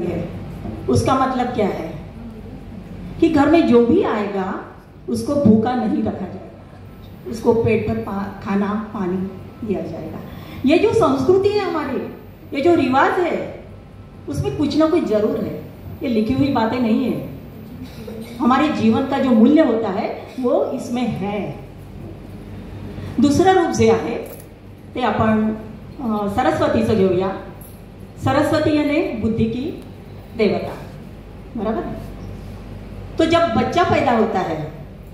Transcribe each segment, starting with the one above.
है। उसका मतलब क्या है कि घर में जो भी आएगा उसको भूखा नहीं रखा जाएगा, उसको पेट पर खाना पानी दिया जाएगा। ये जो संस्कृति है हमारी, ये जो रिवाज है, उसमें कुछ ना कुछ जरूर है। ये लिखी हुई बातें नहीं है। हमारे जीवन का जो मूल्य होता है वो इसमें है। दुसरं रूप जे आहे ते आपण सरस्वतीचं घेऊया। सरस्वती यानी बुद्धि की देवता, बराबर। तो जब बच्चा पैदा होता है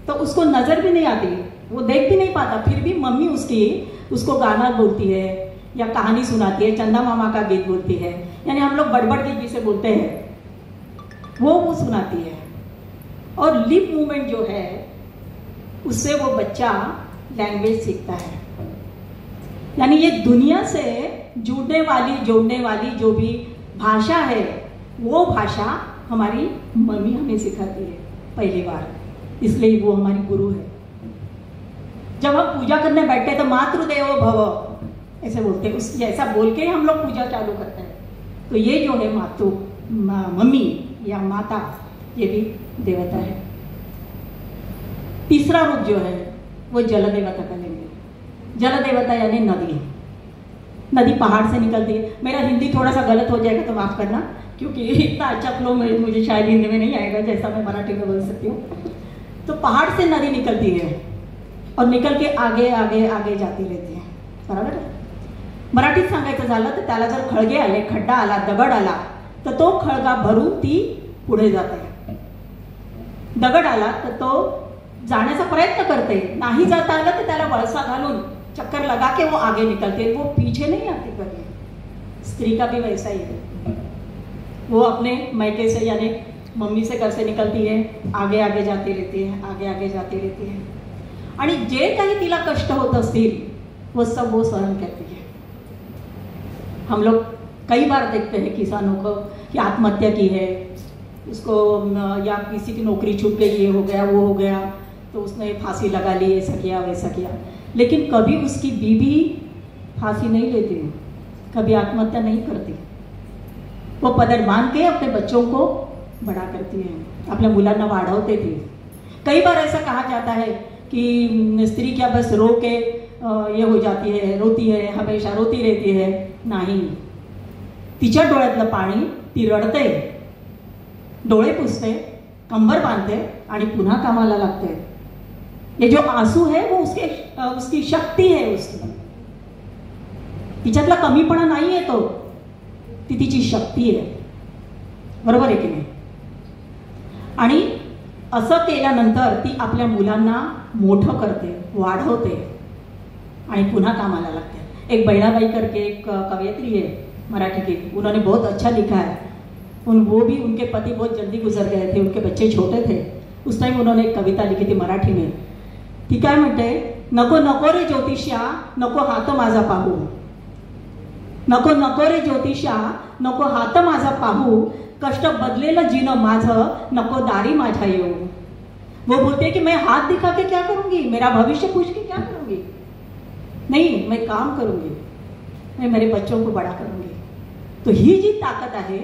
तो उसको नजर भी नहीं आती, वो देख भी नहीं पाता, फिर भी मम्मी उसको गाना बोलती है या कहानी सुनाती है, चंदा मामा का गीत बोलती है, यानी हम लोग बड़बड़ गीत जिसे बोलते हैं वो सुनाती है। और लिप मूवमेंट जो है उससे वो बच्चा लैंग्वेज सीखता है। यानी ये दुनिया से जुड़ने वाली जोड़ने वाली जो भी भाषा है वो भाषा हमारी मम्मी हमें सिखाती है पहली बार, इसलिए वो हमारी गुरु है। जब हम पूजा करने बैठते हैं तो मातृदेवो भव ऐसे बोलते हैं, उस ऐसा बोल के हम लोग पूजा चालू करते हैं। तो ये जो है मम्मी या माता, ये भी देवता है। तीसरा रूप जो है वो जल देवता का लेंगे। जल देवता यानी नदी। नदी पहाड़ से निकलती है। मेरा हिंदी थोड़ा सा गलत हो जाएगा तो माफ करना, क्योंकि इतना अच्छा फ्लो मुझे शायद हिंदी में नहीं आएगा जैसा मैं मराठी में बोल सकती हूँ। तो पहाड़ से नदी निकलती है और निकल के आगे आगे आगे जाती रहती है, बराबर। मराठीत सांगायचं झालं तर त्याला जर खळगे आले, खड्डा आला, दगड आला तर तो खळगा भरून ती पुढे जाते। दगड आला तर तो जाण्याचा प्रयत्न करते, नहीं जाता आला तो त्याला वळसा घालून चक्कर लगा के वो आगे निकलते, वो पीछे नहीं आती कभी। स्त्री का भी वैसा ही है, वो अपने मायके से यानी मम्मी से घर से निकलती है, आगे आगे जाती रहती है, आगे आगे जाती रहती है। आणि जे काही तिला कष्ट होत असतील वो सब वो सहन करती है। हम लोग कई बार देखते हैं किसानों को कि आत्महत्या की है, उसको या किसी की नौकरी छूट गई, ये हो गया वो हो गया, तो उसने फांसी लगा ली, ऐसा किया वैसा किया, लेकिन कभी उसकी बीवी फांसी नहीं लेती, कभी आत्महत्या नहीं करती। वो पदर बांध के अपने बच्चों को बड़ा करती है, अपने मुलांना वाढवते थी। कई बार ऐसा कहा जाता है कि स्त्री क्या बस रो के ये हो जाती है, रोती है, हमेशा रोती रहती है। नहीं, तिच्या डोळ्यातलं पाणी ती रडते, डोळे पुसते, कंबर बांधते आणि पुन्हा कामाला लागते। ये जो आंसू है वो उसकी शक्ति है, उसकी तिच्यातला कमीपणा नाही आहे, तो ती तिची शक्ती आहे, बरोबर आहे की नाही। आणि असं केल्यानंतर ती आपल्या मुलांना मोठं करते, वाढवते आणि पुन्हा कामाला लागते। एक बहिणाबाई करके एक कवयित्री है मराठी की, उन्होंने बहुत अच्छा लिखा है। वो भी उनके पति बहुत जल्दी गुजर गए थे, उनके बच्चे छोटे थे। उस टाइम उन्होंने एक कविता लिखी थी मराठी में। ती काय म्हणते, नको नको रे ज्योतिषा, नको हात माझा पाहू, नको नको रे ज्योतिषा, नको हात माझा पाहू, कष्ट बदलेलं जीनं माझं, नको दारी माझ्या येऊ। वो बोलते हैं कि मैं हाथ दिखा के क्या करूंगी, मेरा भविष्य पूछ के क्या करूंगी, नहीं, मैं काम करूंगी, मैं मेरे बच्चों को बड़ा करूंगी। तो ही जी ताकद आहे,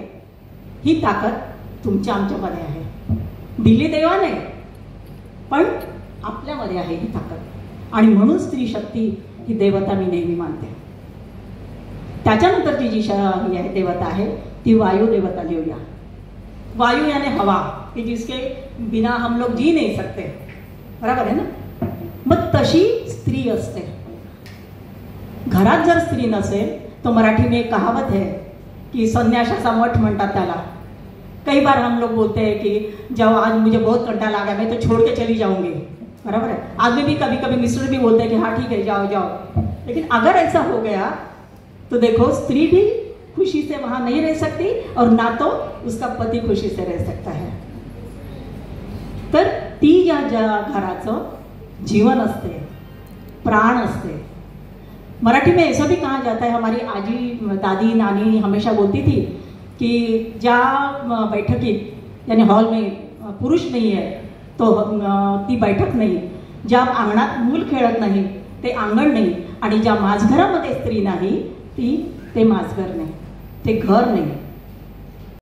ही ताकद तुमच्या आमच्यामध्ये आहे, दिली देवाने, पण आपल्यामध्ये आहे ही ताकद। आणि म्हणून स्त्री शक्ती ही देवता मी नेहमी मानते। त्याच्यानंतरची जी ही आहे देवता आहे ती वायु देवता लिहूया। वायु यानी हवा, कि जिसके बिना हम लोग जी नहीं सकते, बराबर है ना। मग तशी स्त्री असते। घरात जर स्त्री नसेल तो मराठी में एक कहावत है कि संन्यासाचा मठ म्हणतात त्याला। कई बार हम लोग बोलते हैं कि जब आज मुझे बहुत कंटाला आ गया, मैं तो छोड़ के चली जाऊंगी, बराबर है। आदमी भी कभी कभी मिस्टर भी बोलते हैं कि हाँ ठीक है जाओ जाओ, लेकिन अगर ऐसा हो गया तो देखो स्त्री भी खुशी से वहां नहीं रह सकती और ना तो उसका पति खुशी से रह सकता है। तर ती या घराचं जीवन असते, प्राण असते। मराठी में ऐसा भी कहा जाता है, हमारी आजी दादी नानी हमेशा बोलती थी कि ज्या बैठकीत यानी हॉल में पुरुष नहीं है तो ती बैठक नाही, ज्या अंगणात मूल खेळत नाही ते अंगण नाही, आणि ज्या माझघरामध्ये स्त्री नाही ती ते माझघर नाही, ते घर नाही।